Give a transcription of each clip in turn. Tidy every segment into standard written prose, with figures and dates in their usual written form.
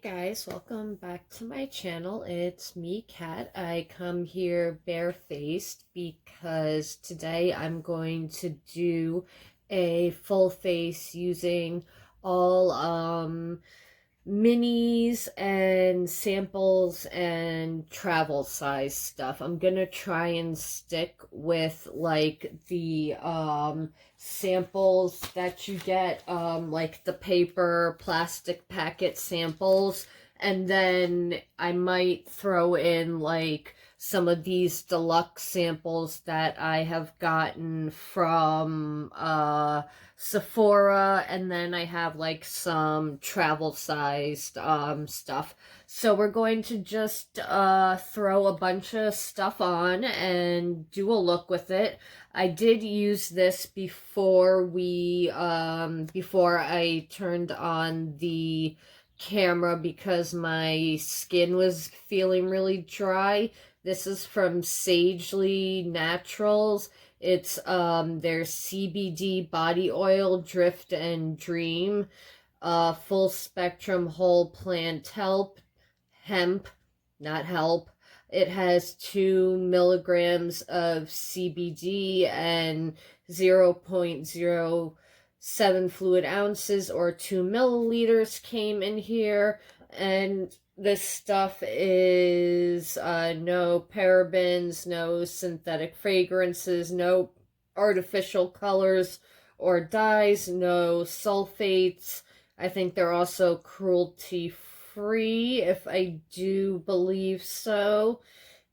Hey guys, welcome back to my channel. It's me, Kat. I come here barefaced because today I'm going to do a full face using all minis and samples and travel size stuff. I'm gonna try and stick with like the samples that you get, like the paper plastic packet samples, and then I might throw in like some of these deluxe samples that I have gotten from Sephora, and then I have like some travel sized stuff. So we're going to just throw a bunch of stuff on and do a look with it. I did use this before before I turned on the camera because my skin was feeling really dry. This is from Sagely Naturals. It's their CBD body oil, Drift and Dream, full spectrum whole plant hemp, not help. It has 2 milligrams of CBD and 0.07 fluid ounces or 2 milliliters came in here. And this stuff is no parabens, no synthetic fragrances, no artificial colors or dyes, no sulfates. I think they're also cruelty free, if I do believe so.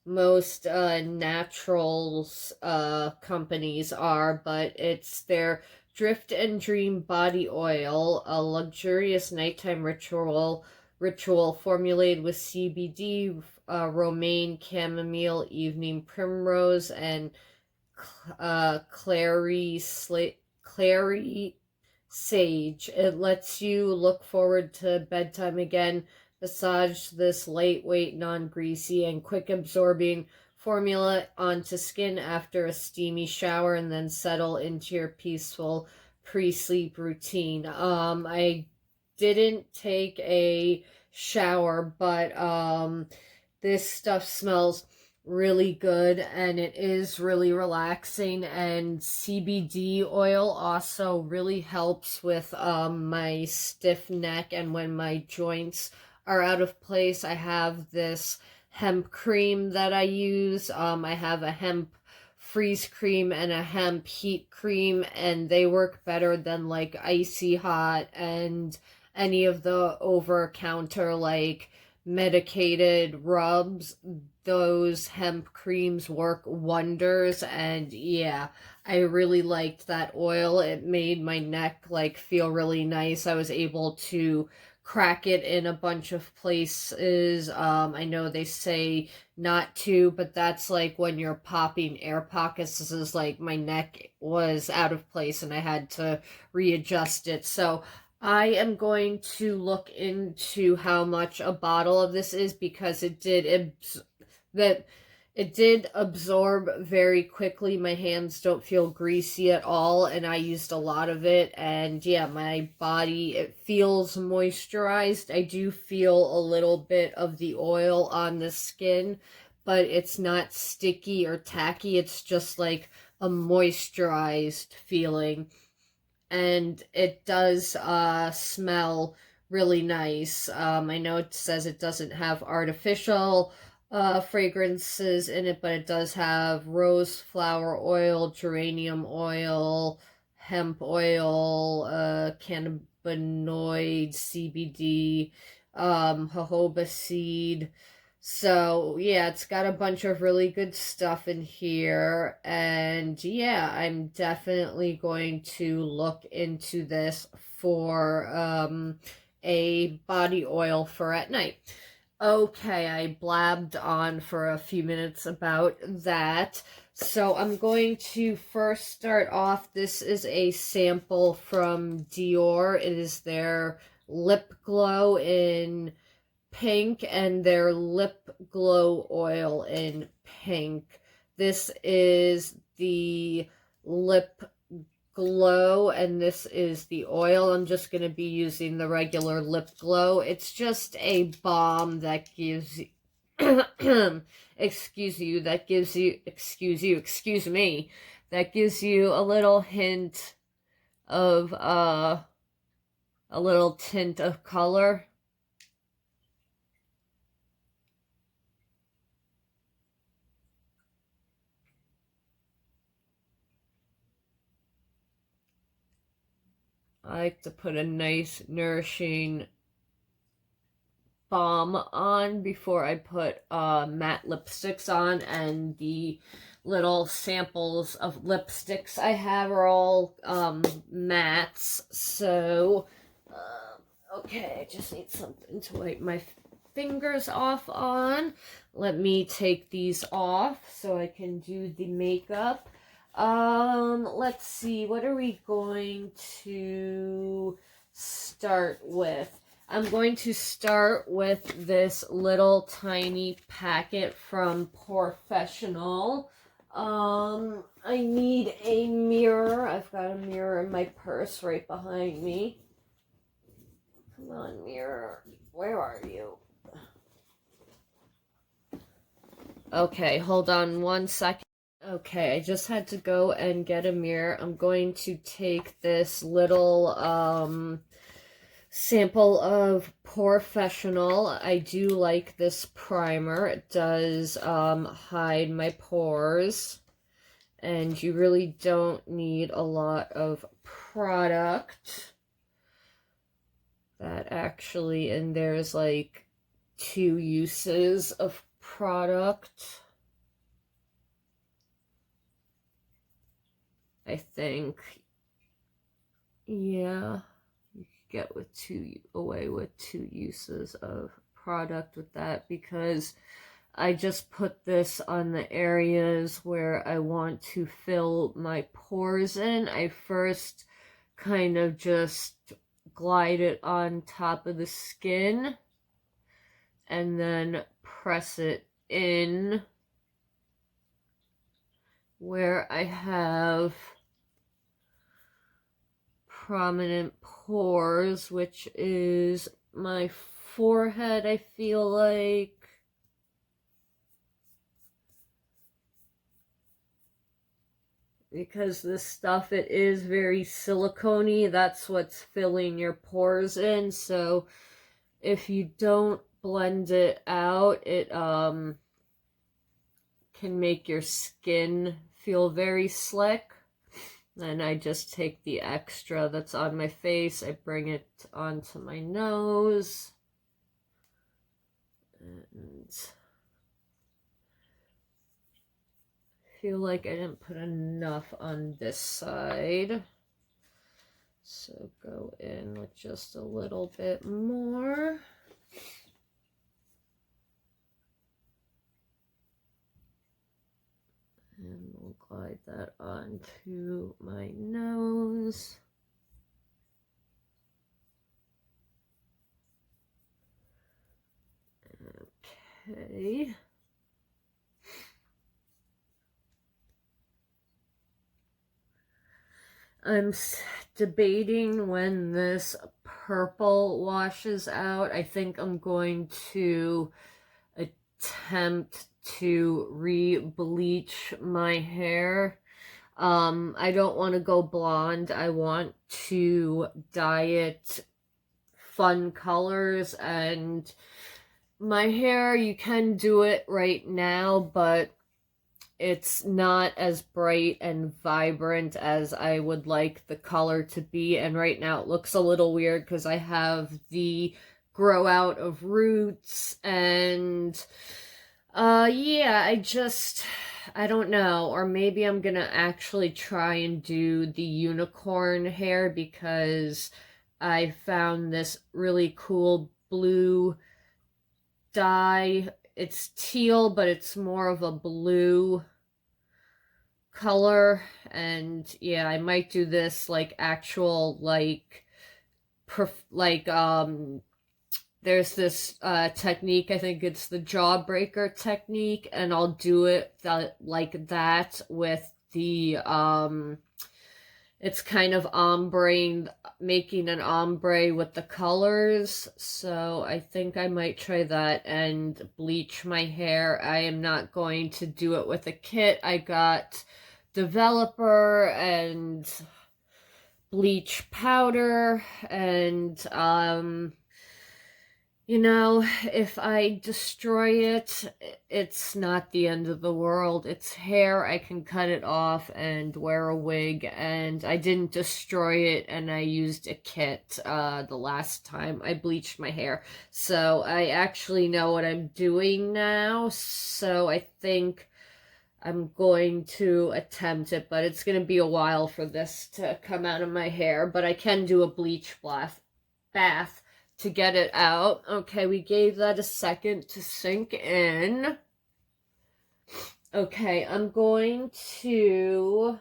Most naturals companies are, but it's their Drift and Dream body oil, a luxurious nighttime ritual formulated with CBD, romaine, chamomile, evening primrose, and clary sage. It lets you look forward to bedtime again. Massage this lightweight, non-greasy, and quick-absorbing formula onto skin after a steamy shower, and then settle into your peaceful pre-sleep routine. I didn't take a shower, but this stuff smells really good and it is really relaxing, and CBD oil also really helps with my stiff neck and when my joints are out of place. I have this hemp cream that I use. I have a hemp freeze cream and a hemp heat cream, and they work better than like icy hot and any of the over-counter like medicated rubs. Those hemp creams work wonders, and yeah, I really liked that oil. It made my neck like feel really nice. I was able to crack it in a bunch of places. I know they say not to, but that's like when you're popping air pockets. This is like my neck was out of place and I had to readjust it. So I am going to look into how much a bottle of this is, because it did absorb very quickly. My hands don't feel greasy at all, and I used a lot of it, and yeah, my body, it feels moisturized. I do feel a little bit of the oil on the skin, but it's not sticky or tacky. It's just like a moisturized feeling, and it does smell really nice. I know it says it doesn't have artificial fragrances in it, but it does have rose flower oil, geranium oil, hemp oil, cannabinoid, CBD, jojoba seed. So yeah, it's got a bunch of really good stuff in here, and yeah, I'm definitely going to look into this for a body oil for at night. Okay, I blabbed on for a few minutes about that. So I'm going to first start off. This is a sample from Dior. It is their lip glow in pink and their lip glow oil in pink. This is the lip glow, and this is the oil. I'm just going to be using the regular lip glow. It's just a balm that gives you excuse me, that gives you a little hint of a little tint of color. I like to put a nice nourishing balm on before I put matte lipsticks on, and the little samples of lipsticks I have are all mattes. So okay, I just need something to wipe my fingers off on. Let me take these off so I can do the makeup. Let's see, what are we going to start with? I'm going to start with this little tiny packet from Porefesional. I need a mirror. I've got a mirror in my purse right behind me. Come on, mirror. Where are you? Okay, hold on one second. Okay, I just had to go and get a mirror. I'm going to take this little sample of Porefesional. I do like this primer. It does hide my pores, and you really don't need a lot of product. That actually, and there's like 2 uses of product, I think. Yeah, you could get away with 2 uses of product with that, because I just put this on the areas where I want to fill my pores in. I first kind of just glide it on top of the skin and then press it in where I have prominent pores, which is my forehead, I feel like. Because this stuff, it is very silicone-y. That's what's filling your pores in. So if you don't blend it out, it can make your skin feel very slick. And I just take the extra that's on my face, I bring it onto my nose. And feel like I didn't put enough on this side, so go in with just a little bit more. And we'll glide that onto my nose. Okay. I'm debating when this purple washes out. I think I'm going to attempt to re-bleach my hair. I don't want to go blonde. I want to dye it fun colors, and my hair, you can do it right now, but it's not as bright and vibrant as I would like the color to be. And right now it looks a little weird because I have the grow out of roots, and yeah, I don't know. Or maybe I'm gonna actually try and do the unicorn hair, because I found this really cool blue dye. It's teal, but it's more of a blue color. And yeah, I might do this like actual there's this technique, I think it's the jawbreaker technique, and I'll do it like that with the it's kind of ombre, making an ombre with the colors. So I think I might try that and bleach my hair. I am not going to do it with a kit. I got developer and bleach powder, and you know, if I destroy it, it's not the end of the world. It's hair. I can cut it off and wear a wig, and I didn't destroy it, and I used a kit the last time I bleached my hair. So I actually know what I'm doing now, so I think I'm going to attempt it, but it's going to be a while for this to come out of my hair, but I can do a bleach bath to get it out. Okay, we gave that a second to sink in. Okay, I'm going to,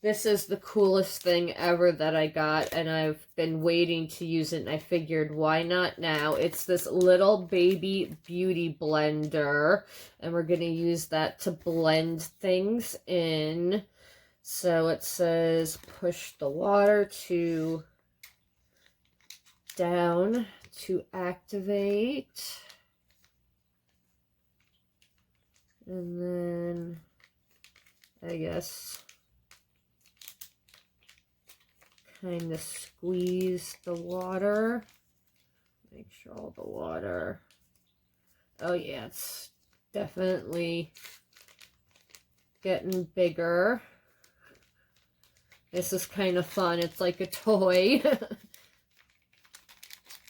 this is the coolest thing ever that I got, and I've been waiting to use it, and I figured, why not now? It's this little baby beauty blender, and we're going to use that to blend things in. So it says push the water to down to activate. And then I guess kind of squeeze the water. Make sure all the water. Oh yeah, it's definitely getting bigger. This is kind of fun. It's like a toy.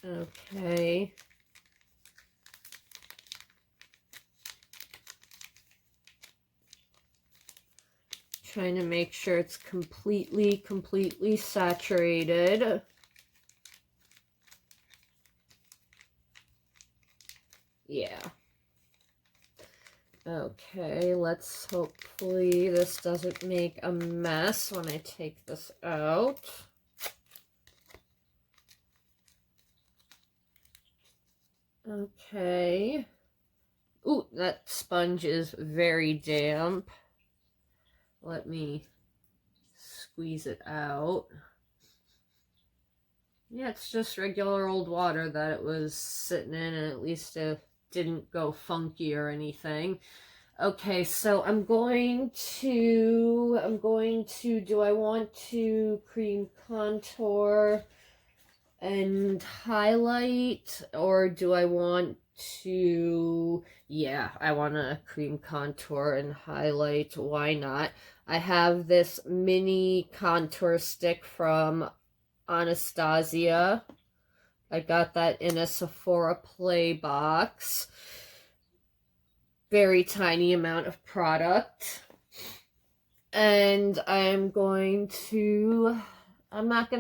Okay. Trying to make sure it's completely saturated. Yeah. Okay, let's hopefully this doesn't make a mess when I take this out. Okay. Ooh, that sponge is very damp. Let me squeeze it out. Yeah, it's just regular old water that it was sitting in, and at least it didn't go funky or anything. Okay, so I'm going to, do I want to cream contour and highlight, or do I want to, yeah, I want to cream contour and highlight, why not? I have this mini contour stick from Anastasia. I got that in a Sephora play box. Very tiny amount of product. And I'm not going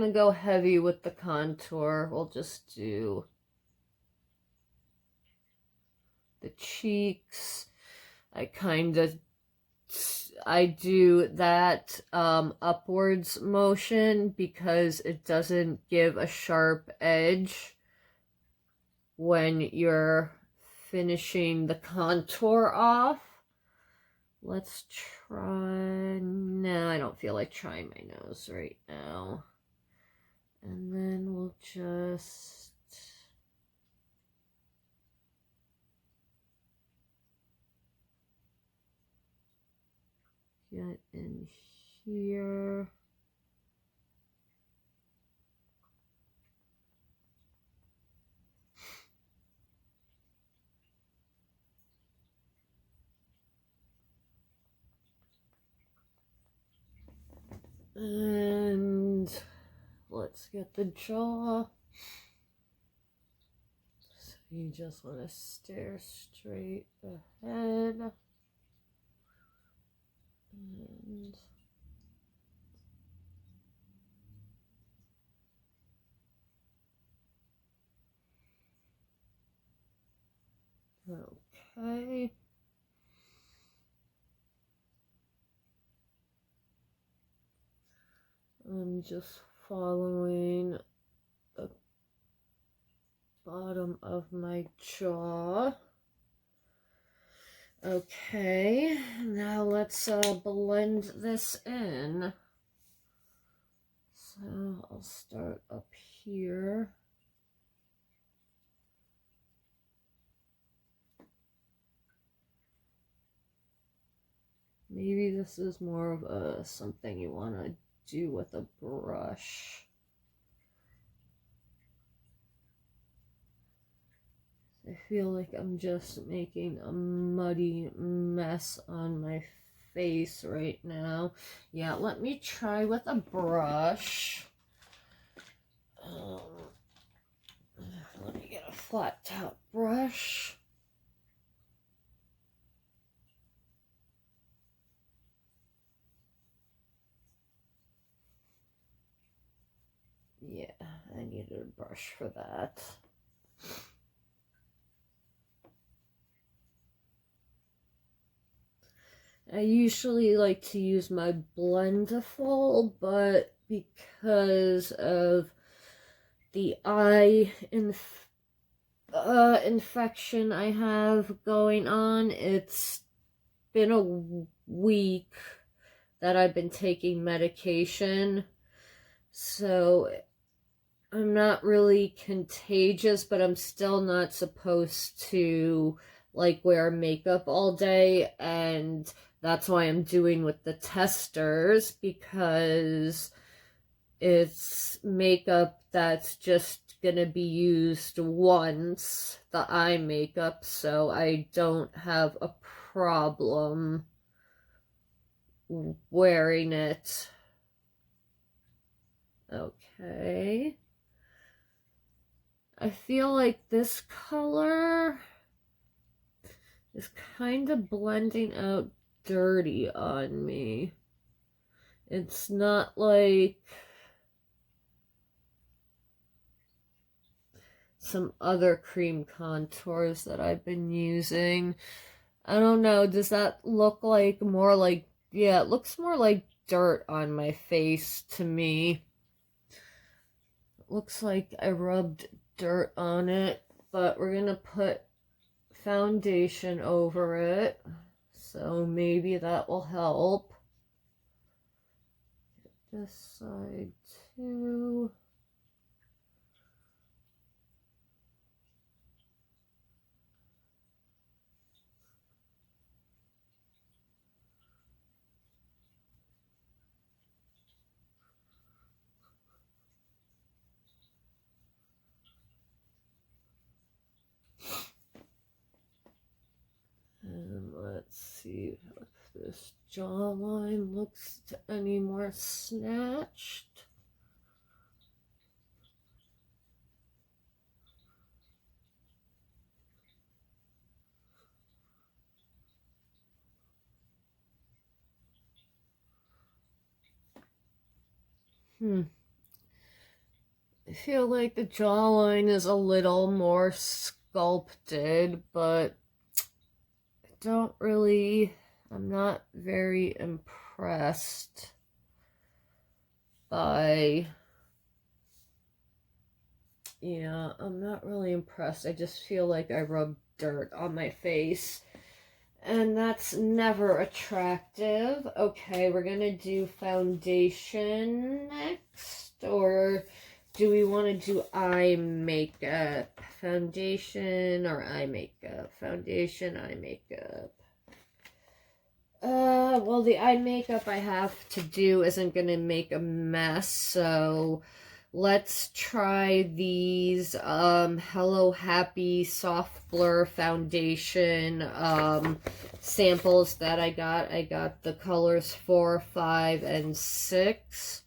to go heavy with the contour. We'll just do the cheeks. I do that upwards motion because it doesn't give a sharp edge when you're finishing the contour off. Let's try, no, I don't feel like trying my nose right now. And then we'll just get in here. And let's get the jaw. So you just want to stare straight ahead. And okay. I'm just following the bottom of my jaw. Okay, now let's blend this in. So I'll start up here. Maybe this is more of something you want to do with a brush. I feel like I'm just making a muddy mess on my face right now. Yeah, let me try with a brush. Let me get a flat top brush. Yeah, I needed a brush for that. I usually like to use my Blendiful, but because of the eye infection I have going on, it's been a week that I've been taking medication, so I'm not really contagious, but I'm still not supposed to like wear makeup all day, and that's why I'm doing with the testers, because it's makeup that's just gonna be used once, the eye makeup, so I don't have a problem wearing it. Okay. I feel like this color is kind of blending out dirty on me. It's not like some other cream contours that I've been using. I don't know, does that look like more like, yeah, it looks more like dirt on my face to me. It looks like I rubbed dirt on it, but we're gonna put foundation over it, so maybe that will help. This side too. And let's see if this jawline looks any more snatched. I feel like the jawline is a little more sculpted, but I'm not very impressed by, yeah, I'm not really impressed. I just feel like I rubbed dirt on my face, and that's never attractive. Okay, we're gonna do foundation next, or do we want to do eye makeup? Foundation or eye makeup? Foundation, eye makeup. Well, the eye makeup I have to do isn't gonna make a mess, so let's try these Hello Happy Soft Blur Foundation samples that I got. I got the colors 4, 5, and 6.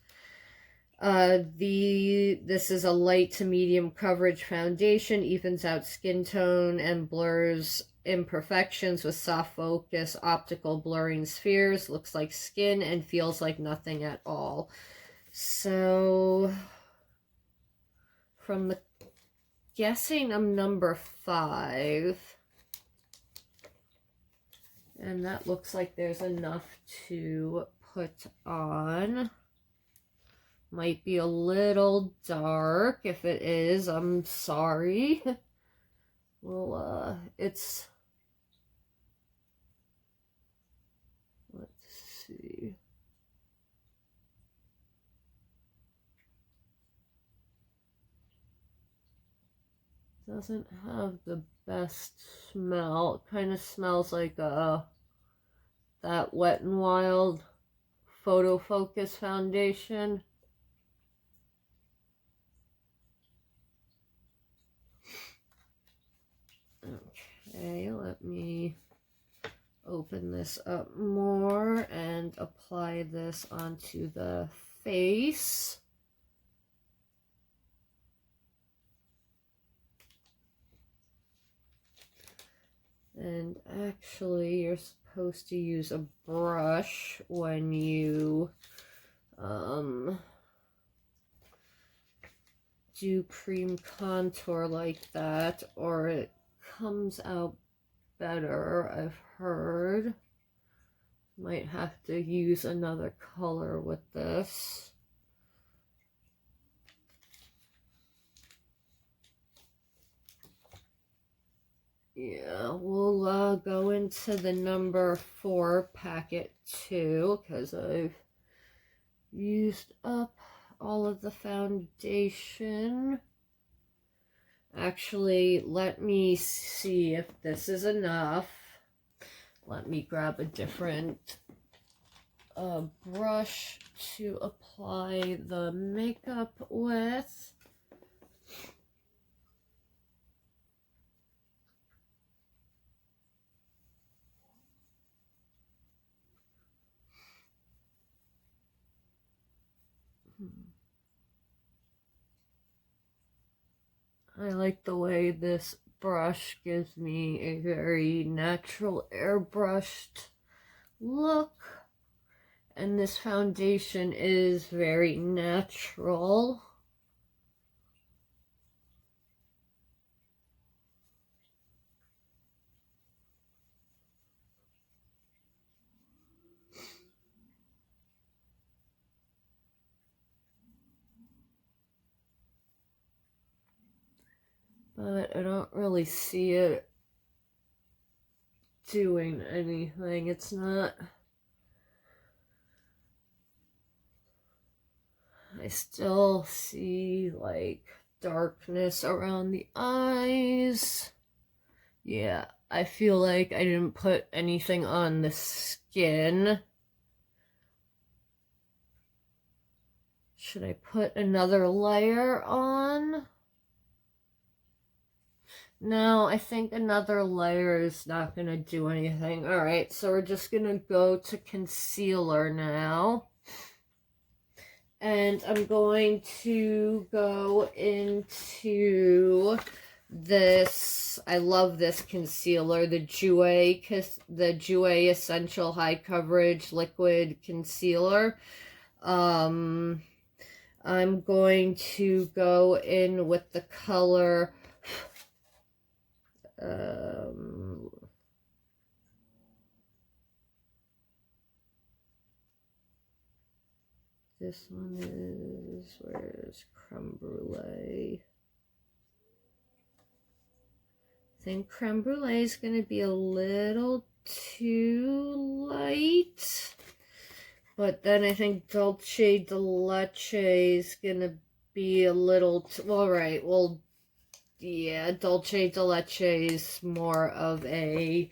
This is a light to medium coverage foundation, evens out skin tone and blurs imperfections with soft focus, optical blurring spheres, looks like skin and feels like nothing at all. So, from the guessing, I'm number 5. And that looks like there's enough to put on. Might be a little dark. If it is, I'm sorry. Well, it's see. Doesn't have the best smell. It kind of smells like that Wet n Wild Photo Focus foundation. Okay, let me open this up more and apply this onto the face. And actually, you're supposed to use a brush when you do cream contour like that, or it comes out better, I've heard. Might have to use another color with this. Yeah, we'll go into the number 4 packet too, because I've used up all of the foundation. Actually, let me see if this is enough. Let me grab a different brush to apply the makeup with. I like the way this brush gives me a very natural airbrushed look. And this foundation is very natural. But I don't really see it doing anything. It's not... I still see like darkness around the eyes. Yeah, I feel like I didn't put anything on the skin. Should I put another layer on? No, I think another layer is not going to do anything. Alright, so we're just going to go to concealer now. And I'm going to go into this. I love this concealer, the Jouer Essential High Coverage Liquid Concealer. I'm going to go in with the color this one is, where's creme brulee? I think creme brulee is going to be a little too light. But then I think Dulce De Leche is going to be a little... Alright, well, yeah, Dulce De Leche is more of a...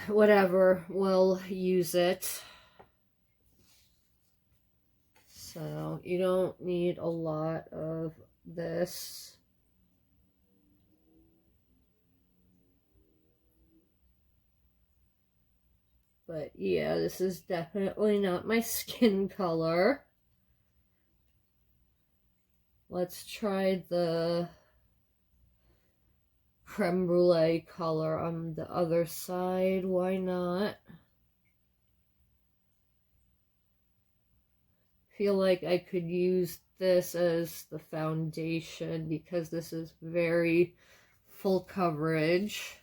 Whatever, we'll use it. So, you don't need a lot of this. But yeah, this is definitely not my skin color. Let's try the creme brulee color on the other side. Why not? Feel like I could use this as the foundation because this is very full coverage.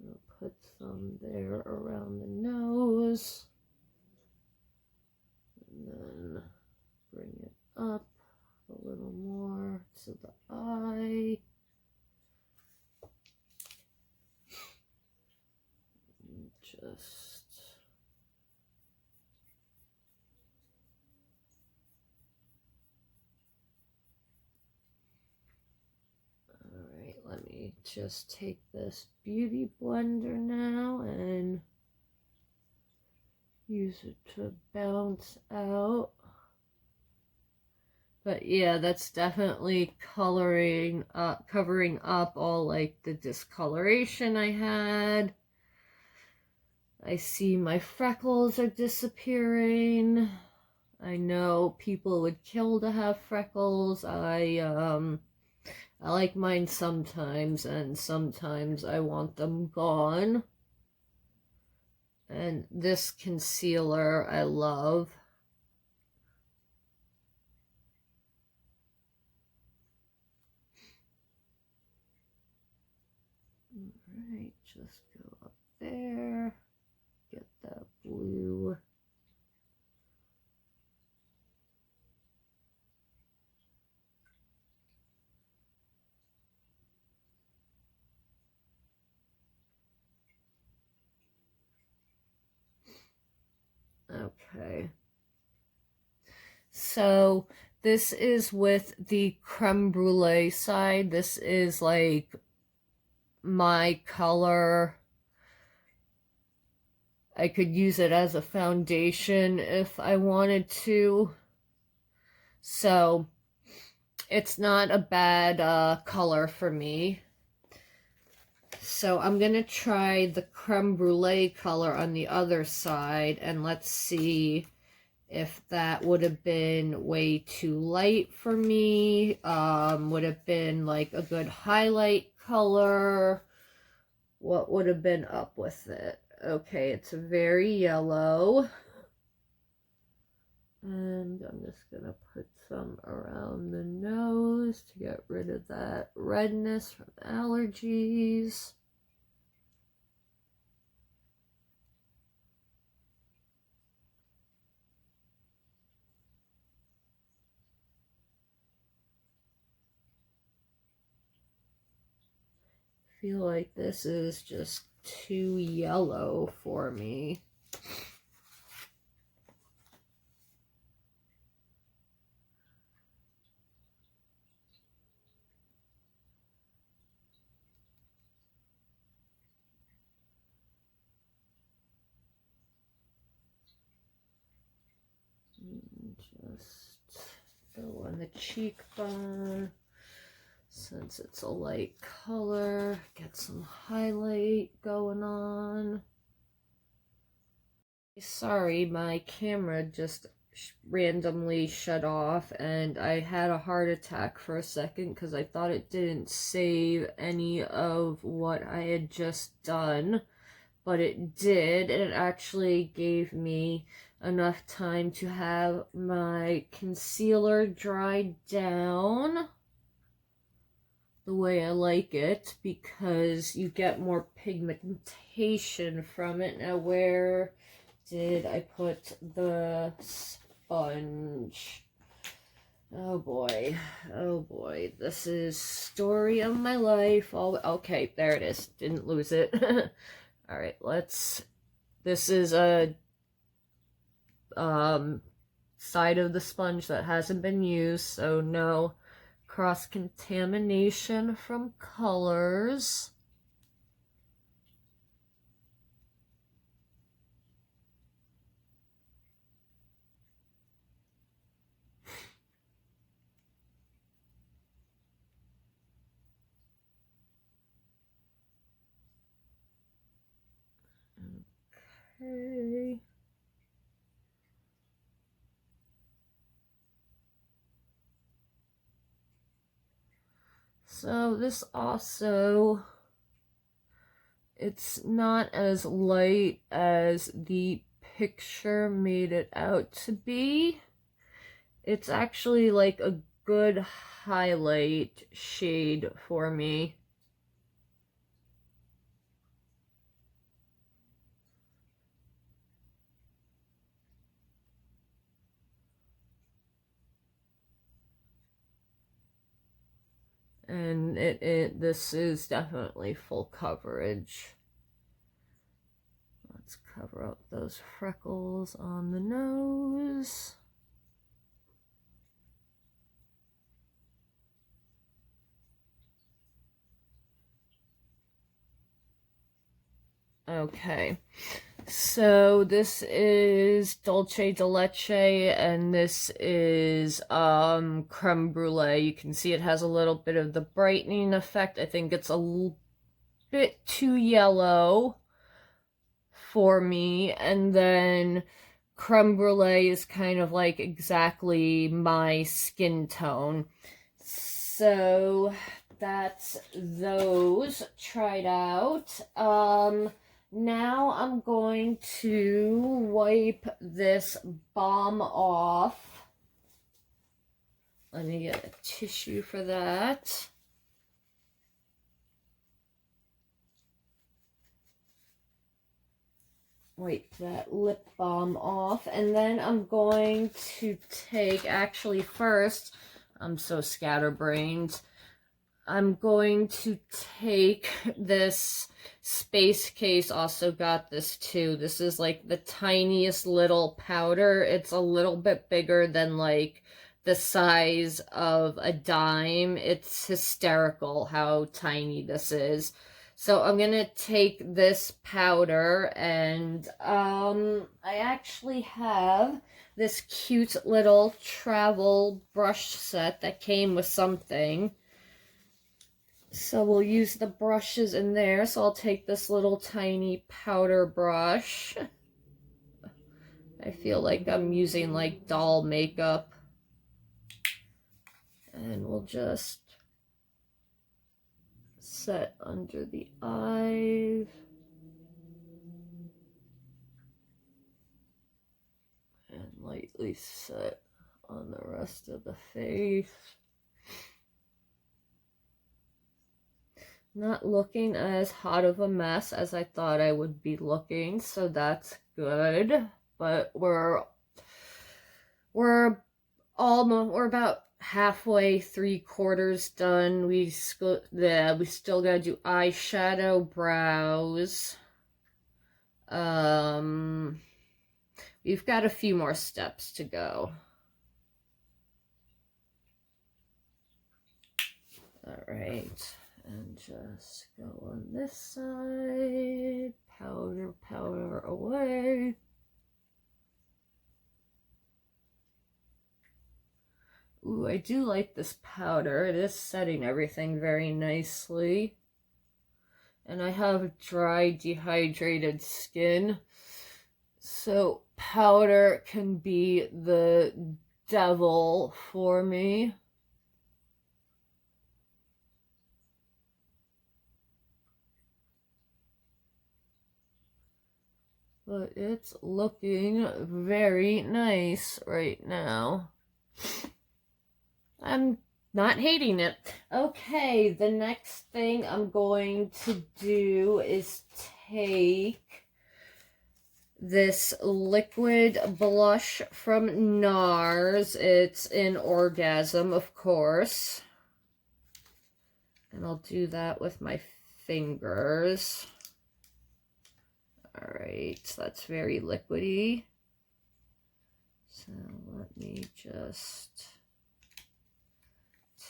I'll put some there around the nose. And then bring it up a little more to the eye. just take this beauty blender now and use it to bounce out. But yeah, that's definitely covering up all like the discoloration I had. I see my freckles are disappearing. I know people would kill to have freckles. I like mine sometimes, and sometimes I want them gone. And this concealer I love. Alright, just go up there. Get that blue. Okay. So this is with the creme brulee side. This is like my color. I could use it as a foundation if I wanted to. So it's not a bad color for me. So I'm going to try the creme brulee color on the other side, and let's see if that would have been way too light for me. Would have been like a good highlight color. What would have been up with it? Okay, it's very yellow. And I'm just going to put some around the nose to get rid of that redness from allergies. I feel like this is just too yellow for me. Just go on the cheekbone, since it's a light color, get some highlight going on. Sorry, my camera just randomly shut off, and I had a heart attack for a second because I thought it didn't save any of what I had just done, but it did. It actually gave me enough time to have my concealer dry down the way I like it, because you get more pigmentation from it. Now, where did I put the sponge? Oh boy, this is story of my life. Oh, okay, there it is. Didn't lose it. All right, this is a side of the sponge that hasn't been used, so no cross-contamination from colors. Okay. So this also, it's not as light as the picture made it out to be. It's actually like a good highlight shade for me. And this is definitely full coverage. Let's cover up those freckles on the nose. Okay, so this is Dulce De Leche, and this is creme brulee. You can see it has a little bit of the brightening effect. I think it's a little bit too yellow for me, and then creme brulee is kind of like exactly my skin tone. So that's those tried out. Now I'm going to wipe this balm off. Let me get a tissue for that. Wipe that lip balm off, and then I'm going to take, actually first, I'm so scatterbrained, I'm going to take this Space Case, also got this too. This is like the tiniest little powder. It's a little bit bigger than like the size of a dime. It's hysterical how tiny this is. So I'm gonna take this powder, and I actually have this cute little travel brush set that came with something. So we'll use the brushes in there. So I'll take this little tiny powder brush. I feel like I'm using like doll makeup. And we'll just set under the eyes. And lightly set on the rest of the face. Not looking as hot of a mess as I thought I would be looking, so that's good. But we're about halfway, 3/4 done. We still gotta do eyeshadow, brows. We've got a few more steps to go. All right. And just go on this side, powder away. Ooh, I do like this powder. It is setting everything very nicely. And I have dry, dehydrated skin, so powder can be the devil for me. But it's looking very nice right now. I'm not hating it. Okay, the next thing I'm going to do is take this liquid blush from Nars. It's in Orgasm, of course. And I'll do that with my fingers. Alright, so that's very liquidy. So let me just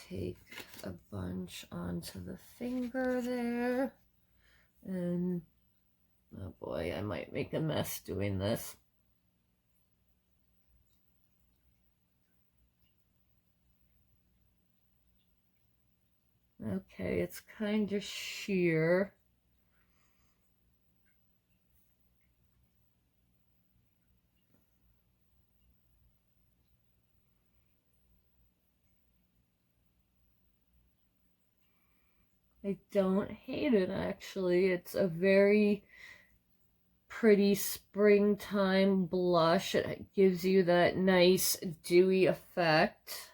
take a bunch onto the finger there. And, oh boy, I might make a mess doing this. Okay, it's kind of sheer. I don't hate it, actually. It's a very pretty springtime blush. It gives you that nice dewy effect.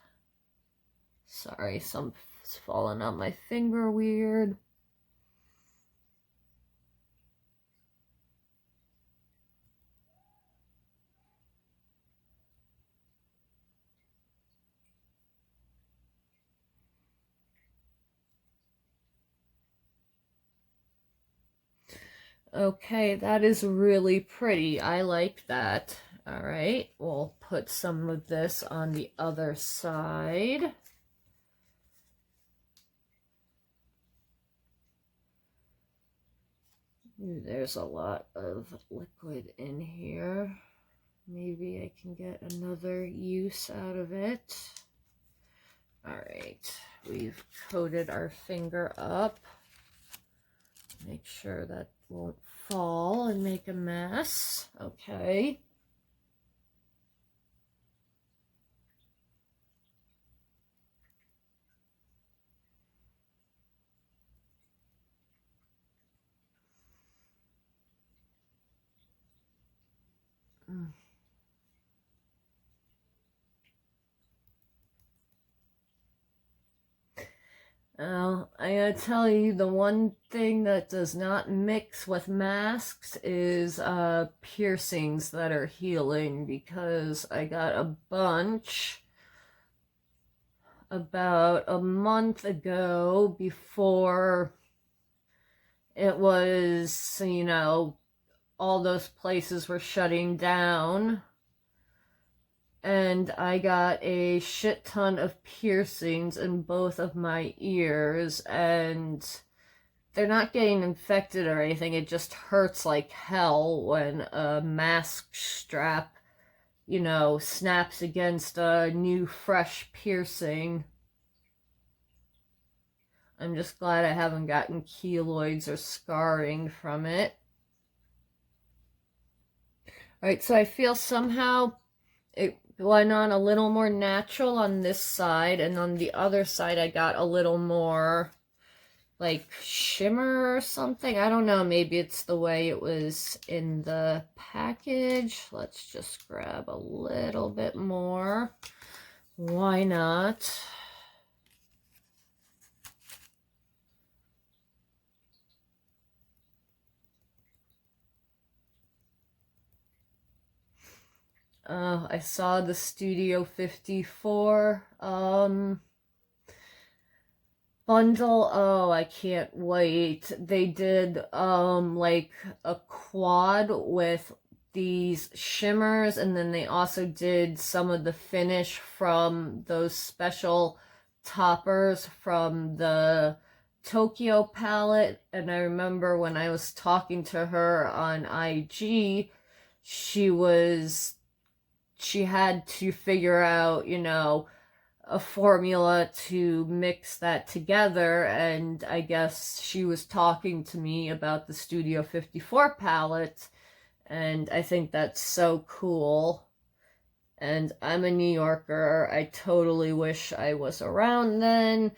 Sorry, something's falling on my finger weird. Okay, that is really pretty. I like that. All right, we'll put some of this on the other side. Ooh, there's a lot of liquid in here. Maybe I can get another use out of it. All right, we've coated our finger up. Make sure that won't fall and make a mess. Okay. Well, I gotta tell you, the one thing that does not mix with masks is piercings that are healing, because I got a bunch about a month ago before it was, you know, all those places were shutting down. And I got a shit ton of piercings in both of my ears, and they're not getting infected or anything. It just hurts like hell when a mask strap, you know, snaps against a new fresh piercing. I'm just glad I haven't gotten keloids or scarring from it. Alright, so I feel somehow it went on a little more natural on this side, and on the other side I got a little more like shimmer or something. I don't know, maybe it's the way it was in the package. Let's just grab a little bit more. Why not? I saw the Studio 54 bundle. Oh, I can't wait. They did like a quad with these shimmers, and then they also did some of the finish from those special toppers from the Tokyo palette. And I remember when I was talking to her on IG, she had to figure out, you know, a formula to mix that together, and I guess she was talking to me about the Studio 54 palette, and I think that's so cool. And I'm a New Yorker. I totally wish I was around then.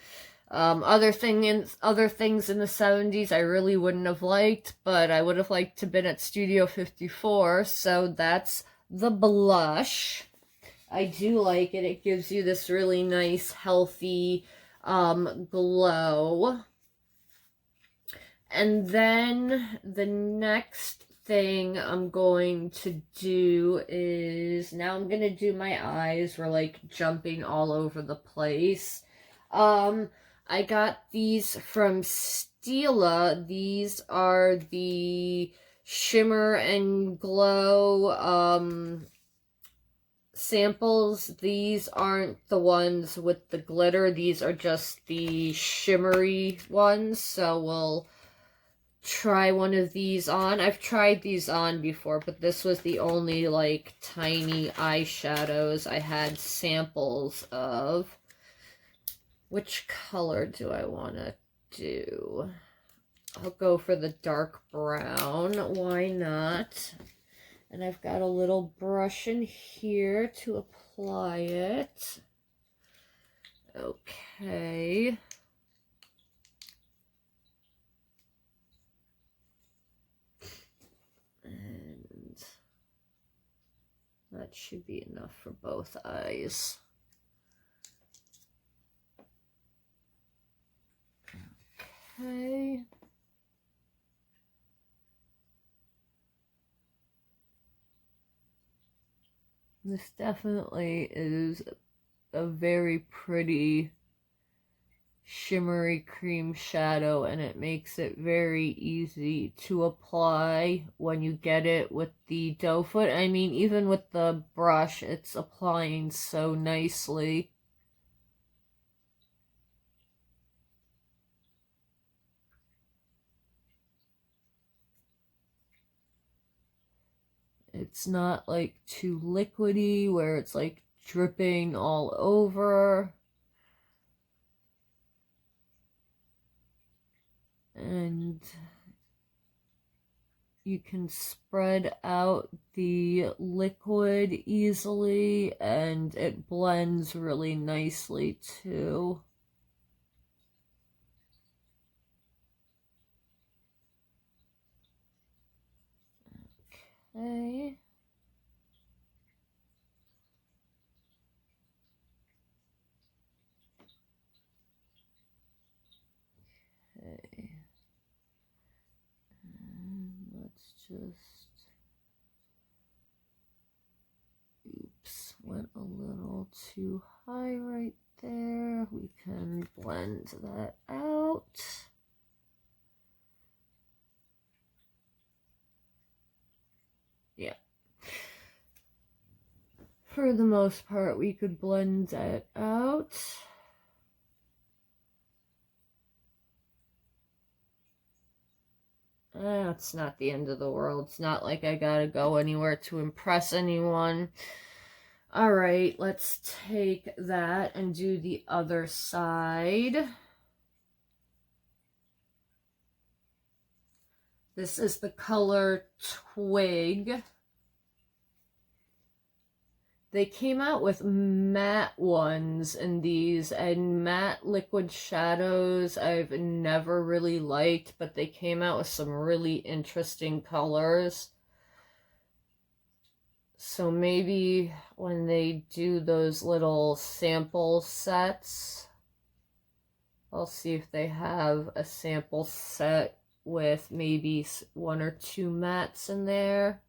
Other things in the 70s I really wouldn't have liked, but I would have liked to have been at Studio 54, so that's the blush. I do like it. It gives you this really nice, healthy glow. And then the next thing I'm going to do is, now I'm going to do my eyes. We're like jumping all over the place. I got these from Stila. These are the Shimmer&Glow samples. These aren't the ones with the glitter. These are just the shimmery ones. So we'll try one of these on. I've tried these on before, but this was the only like tiny eyeshadows I had samples of. Which color do I want to do? I'll go for the dark brown. Why not? And I've got a little brush in here to apply it. Okay. And that should be enough for both eyes. Okay. This definitely is a very pretty shimmery cream shadow, and it makes it very easy to apply when you get it with the doe foot. I mean, even with the brush, it's applying so nicely. It's not like too liquidy where it's like dripping all over. And you can spread out the liquid easily, and it blends really nicely too. Okay. Okay. And let's just, oops, went a little too high right there. We can blend that out. Yeah. For the most part, we could blend that out. It's not the end of the world. It's not like I gotta go anywhere to impress anyone. All right, let's take that and do the other side. This is the color Twig. They came out with matte ones in these, and matte liquid shadows I've never really liked, but they came out with some really interesting colors. So maybe when they do those little sample sets, I'll see if they have a sample set with maybe 1 or 2 mattes in there.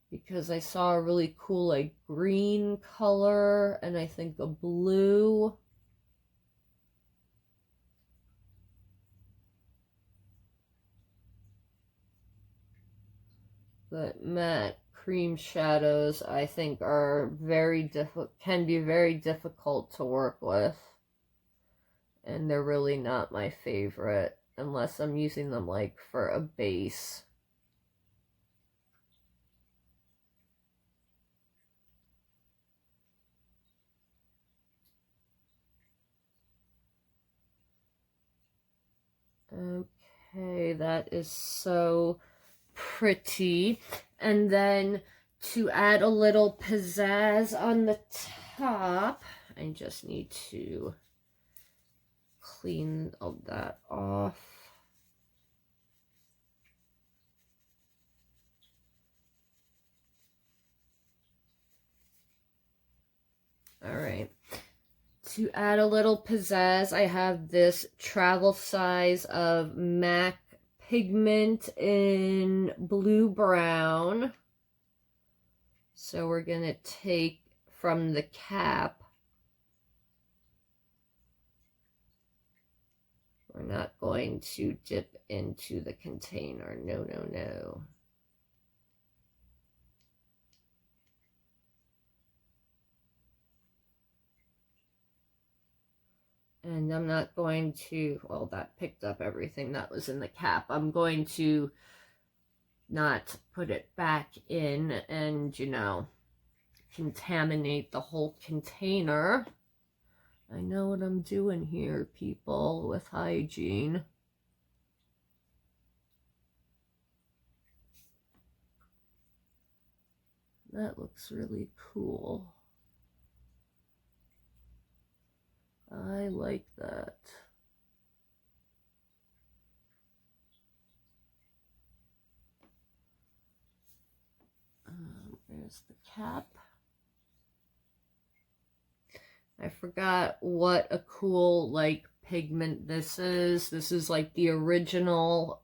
Because I saw a really cool like green color and I think a blue. But matte cream shadows I think are can be very difficult to work with. And they're really not my favorite unless I'm using them like for a base. Okay, that is so pretty. And then to add a little pizzazz on the top, I just need to clean all that off. All right. To add a little pizzazz, I have this travel size of MAC Pigment in blue brown. So we're going to take from the cap. We're not going to dip into the container. No, no, no. And I'm not going to, well, that picked up everything that was in the cap. I'm going to not put it back in and, you know, contaminate the whole container. I know what I'm doing here, people, with hygiene. That looks really cool. I like that. There's the cap. I forgot what a cool, like, pigment this is. This is, like, the original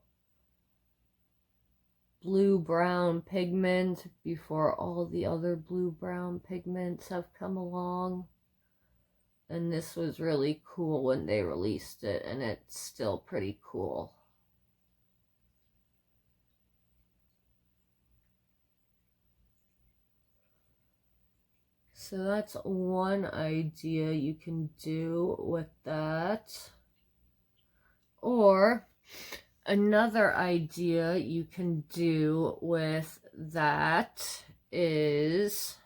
blue-brown pigment before all the other blue-brown pigments have come along. And this was really cool when they released it, and it's still pretty cool. So that's one idea you can do with that. Or Another idea you can do with that is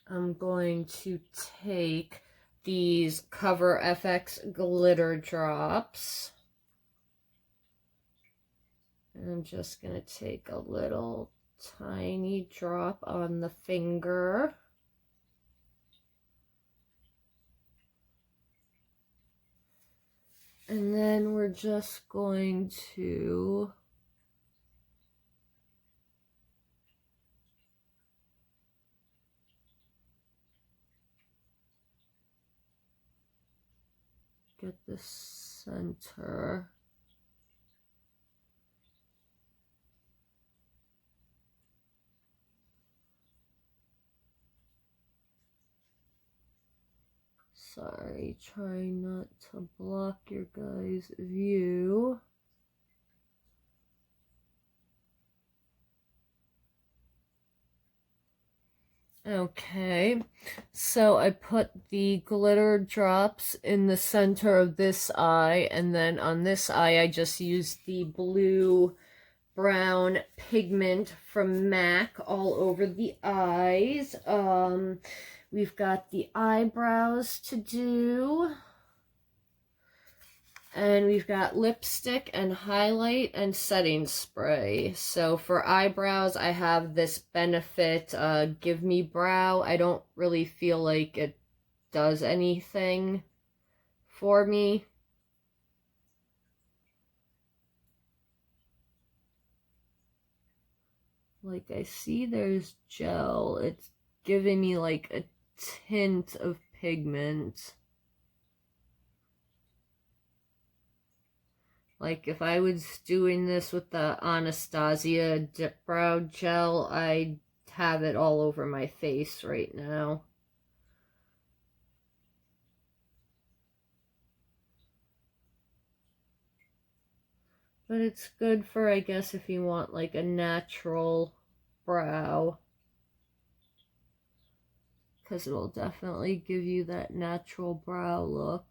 I'm going to take these Cover FX glitter drops. And I'm just going to take a little tiny drop on the finger. And then we're just going to get the center. Sorry, trying not to block your guys' view. Okay, so I put the glitter drops in the center of this eye, and then on this eye I just used the blue brown pigment from MAC all over the eyes. We've got the eyebrows to do. And we've got lipstick and highlight and setting spray. So for eyebrows, I have this Benefit Give Me Brow. I don't really feel like it does anything for me. Like, I see there's gel. It's giving me like a tint of pigment. Like, if I was doing this with the Anastasia Dip Brow Gel, I'd have it all over my face right now. But it's good for, I guess, if you want, like, a natural brow. Because it'll definitely give you that natural brow look.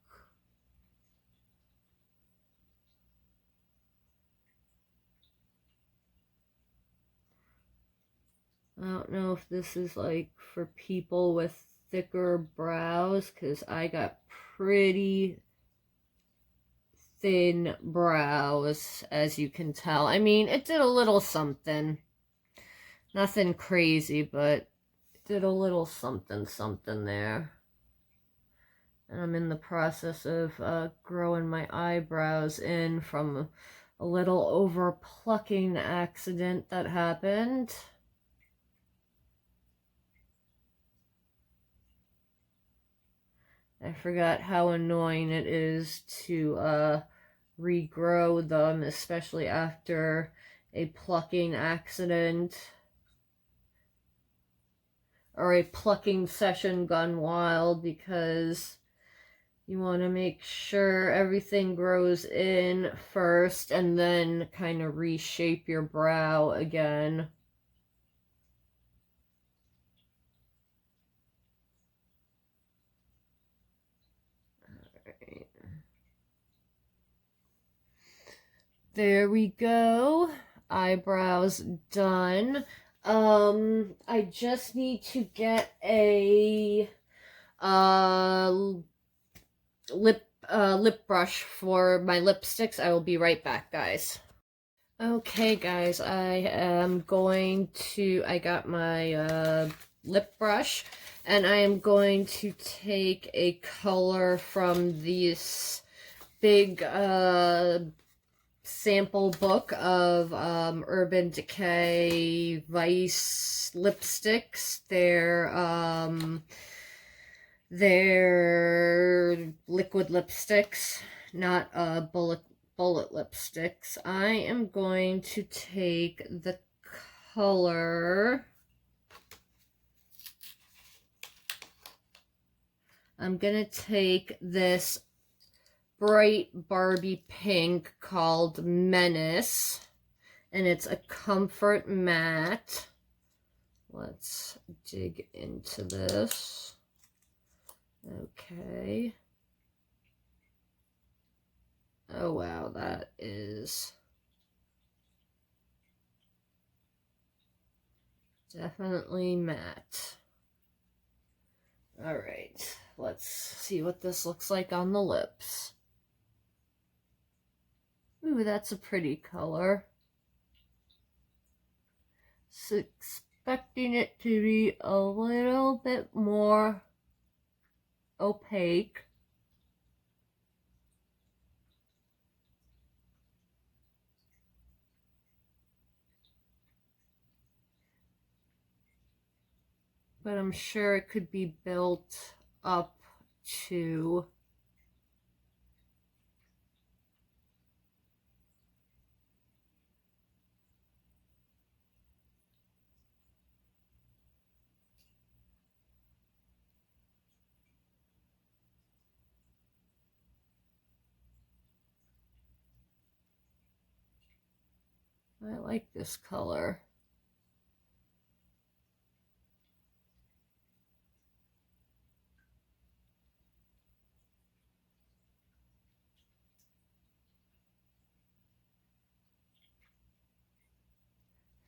I don't know if this is like for people with thicker brows, because I got pretty thin brows, as you can tell. I mean, it did a little something. Nothing crazy, but it did a little something there. And I'm in the process of growing my eyebrows in from a little over plucking accident that happened. I forgot how annoying it is to regrow them, especially after a plucking accident or a plucking session gone wild, because you want to make sure everything grows in first and then kind of reshape your brow again. Alright. There we go. Eyebrows done. I just need to get a lip brush for my lipsticks. I will be right back, guys. Okay, guys, I got my lip brush, and I am going to take a color from this big sample book of Urban Decay Vice lipsticks. They're liquid lipsticks, not bullet lipsticks. I am going to take the color. I'm gonna take this bright Barbie pink called Menace, and it's a comfort matte. Let's dig into this. Okay. Oh wow, that is definitely matte. All right, let's see what this looks like on the lips. Ooh, that's a pretty color. Expecting it to be a little bit more opaque. But I'm sure it could be built up to I like this color.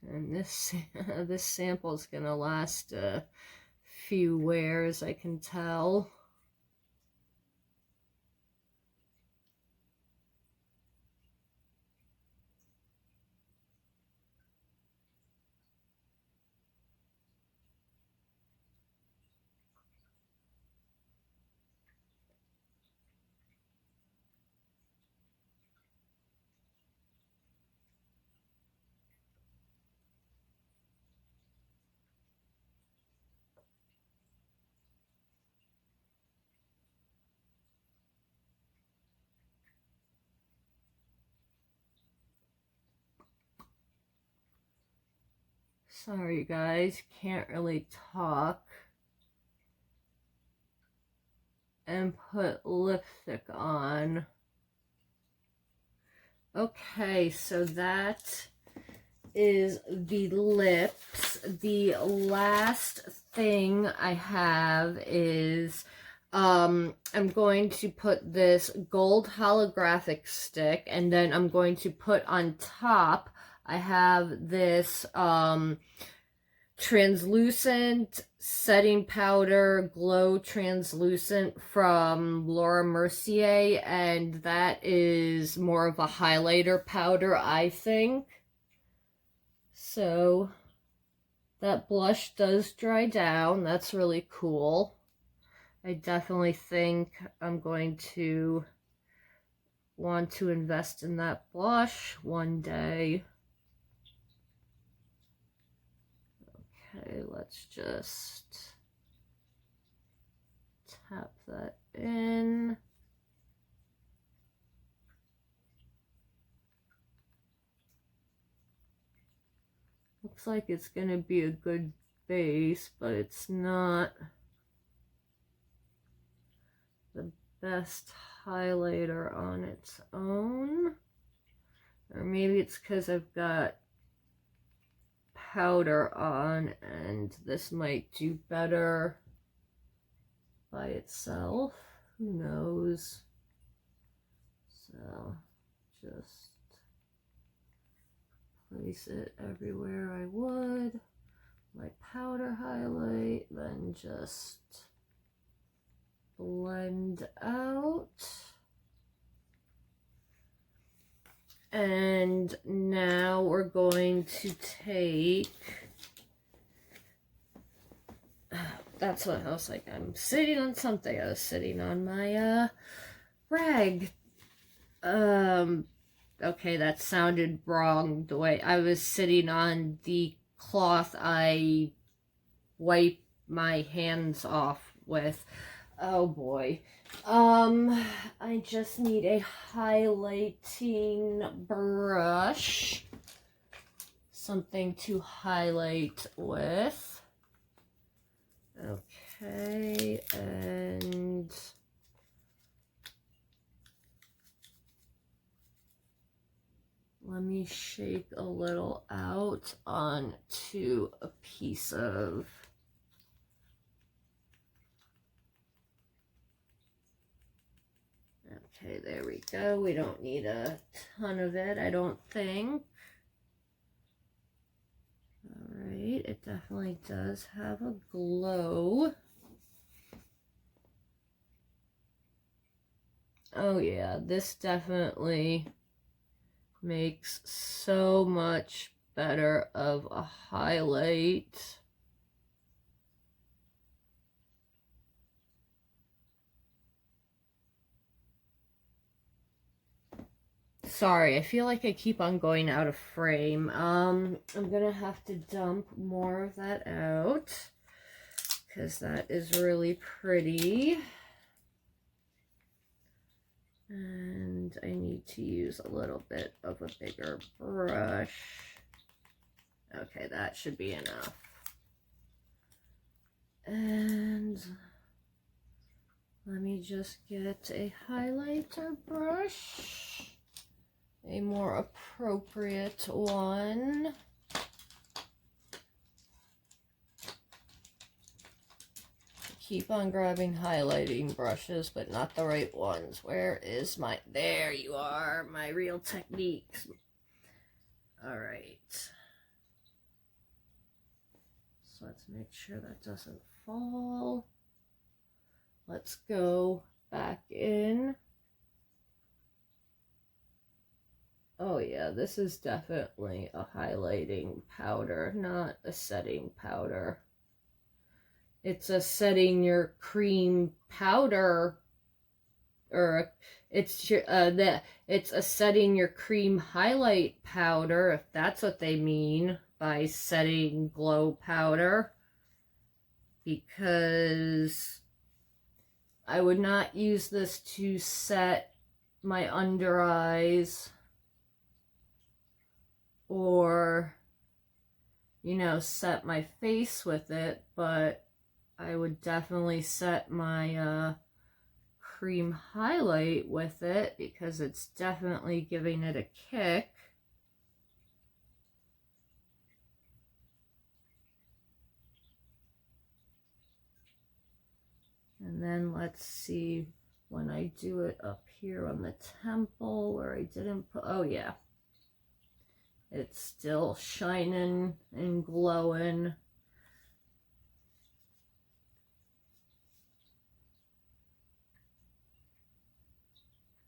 And this this sample is gonna last a few wears, I can tell. Sorry guys, can't really talk and put lipstick on. Okay, so that is the lips. The last thing I have is I'm going to put this gold holographic stick, and then I'm going to put on top, I have this translucent setting powder, glow translucent from Laura Mercier, and that is more of a highlighter powder, I think. So that blush does dry down. That's really cool. I definitely think I'm going to want to invest in that blush one day. Okay, let's just tap that in. Looks like it's going to be a good base, but it's not the best highlighter on its own. Or maybe it's because I've got powder on and this might do better by itself. Who knows? So just place it everywhere I would. My powder highlight, then just blend out. And now we're going to take, that's what I was like, I'm sitting on something. I was sitting on my rag. Okay, that sounded wrong. The way I was sitting on the cloth I wipe my hands off with. Oh boy. I just need a highlighting brush. Something to highlight with. Okay, and let me shake a little out onto a piece of Okay, there we go. We don't need a ton of it, I don't think. Alright, it definitely does have a glow. Oh yeah, this definitely makes so much better of a highlight. Sorry, I feel like I keep on going out of frame. I'm gonna have to dump more of that out because that is really pretty. And I need to use a little bit of a bigger brush. Okay, that should be enough. And let me just get a highlighter brush. A more appropriate one. Keep on grabbing highlighting brushes, but not the right ones. Where is my... There you are, my real techniques. All right. So let's make sure that doesn't fall. Let's go back in. Oh yeah, this is definitely a highlighting powder, not a setting powder. It's a setting your cream powder, or it's a setting your cream highlight powder, if that's what they mean by setting glow powder, because I would not use this to set my under eyes or, you know, set my face with it, but I would definitely set my cream highlight with it because it's definitely giving it a kick. And then let's see when I do it up here on the temple where I didn't put, oh yeah. It's still shining and glowing.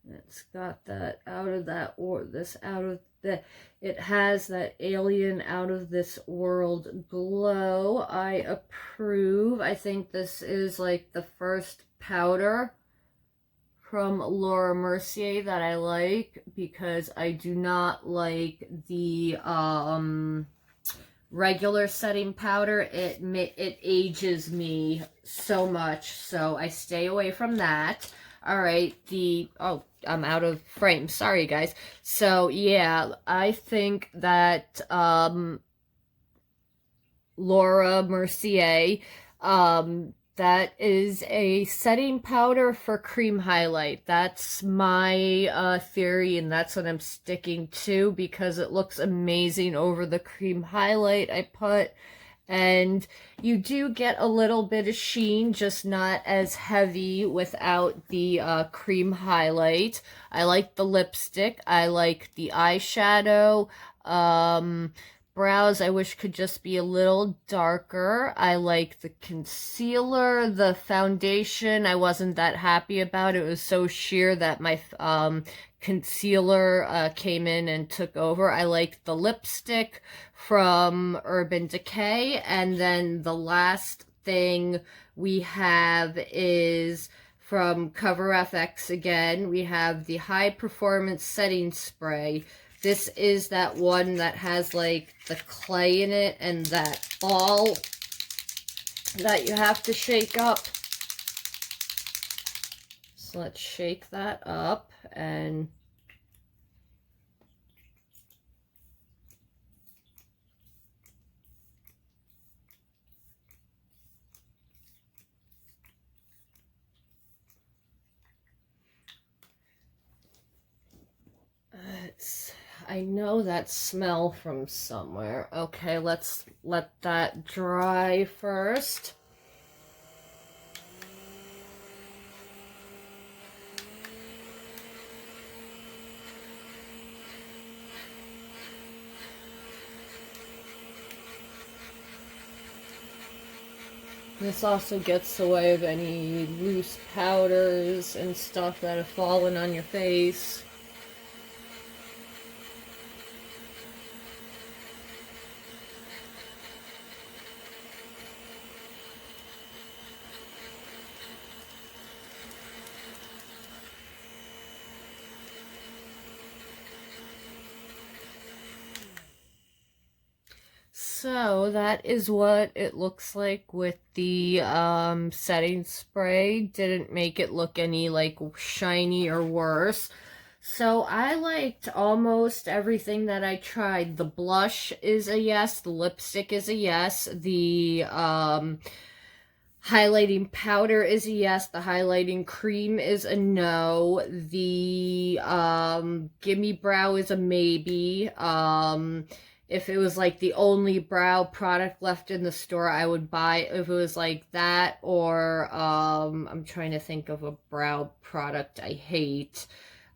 It's got that out of that, or this out of the, it has that alien out of this world glow. I approve. I think this is like the first powder from Laura Mercier that I like, because I do not like the regular setting powder. It ages me so much, so I stay away from that. All right, oh, I'm out of frame. Sorry, guys. So, yeah, I think that Laura Mercier, that is a setting powder for cream highlight. That's my theory, and that's what I'm sticking to because it looks amazing over the cream highlight I put. And you do get a little bit of sheen, just not as heavy without the cream highlight. I like the lipstick. I like the eyeshadow. Brows, I wish could just be a little darker. I like the concealer. The foundation, I wasn't that happy about. It was so sheer that my concealer came in and took over. I like the lipstick from Urban Decay. And then the last thing we have is from Cover FX again. We have the High Performance Setting Spray. This is that one that has like the clay in it and that ball that you have to shake up. So let's shake that up and I know that smell from somewhere. Okay, let's let that dry first. This also gets away of any loose powders and stuff that have fallen on your face. So that is what it looks like with the setting spray. Didn't make it look any like shiny or worse. So I liked almost everything that I tried. The blush is a yes, the lipstick is a yes, the highlighting powder is a yes, the highlighting cream is a no, the gimme brow is a maybe. If it was like the only brow product left in the store, I would buy if it was like that, or I'm trying to think of a brow product I hate.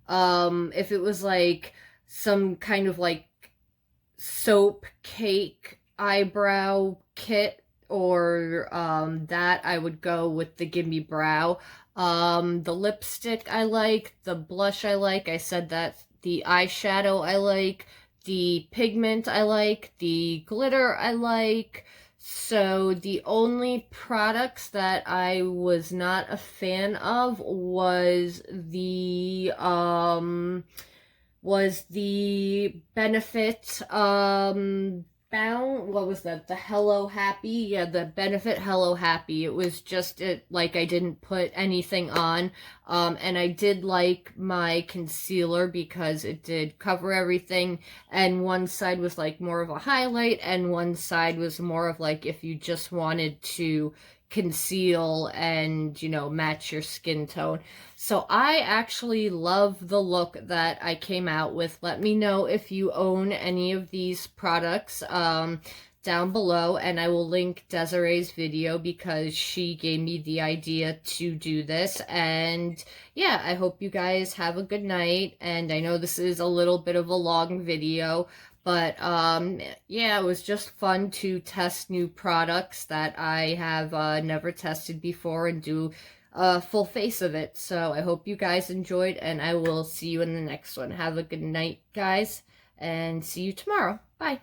If it was like some kind of like soap cake eyebrow kit or that, I would go with the Gimme Brow. The lipstick I like, the blush I like, I said that, the eyeshadow I like, the pigment I like, the glitter I like. So the only products that I was not a fan of was the Benefit Bound, what was that, the Hello Happy, yeah, the Benefit Hello Happy. It was just like I didn't put anything on. And I did like my concealer because it did cover everything, and one side was like more of a highlight and one side was more of like if you just wanted to conceal and, you know, match your skin tone. So I actually love the look that I came out with. Let me know if you own any of these products down below, and I will link Desiree's video because she gave me the idea to do this. And yeah, I hope you guys have a good night, and I know this is a little bit of a long video, but yeah, it was just fun to test new products that I have never tested before and do a full face of it. So I hope you guys enjoyed, and I will see you in the next one. Have a good night, guys, and see you tomorrow. Bye.